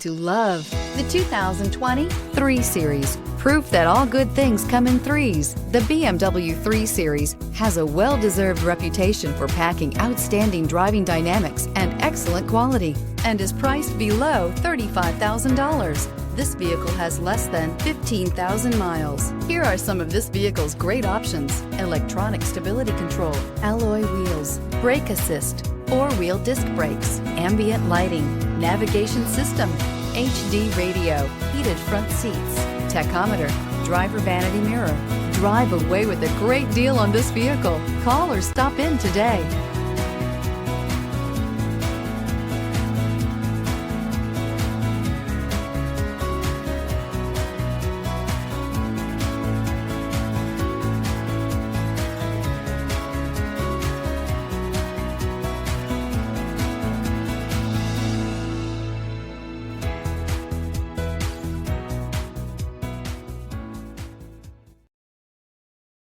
To love the 2020 3 Series. Proof that all good things come in threes. The BMW 3 Series has a well-deserved reputation for packing outstanding driving dynamics and excellent quality, and is priced below $35,000. This vehicle has less than 15,000 miles. Here are some of this vehicle's great options: electronic stability control, alloy wheels, brake assist, 4-wheel disc brakes, ambient lighting, navigation system, HD radio, heated front seats, tachometer, driver vanity mirror. Drive away with a great deal on this vehicle. Call or stop in today.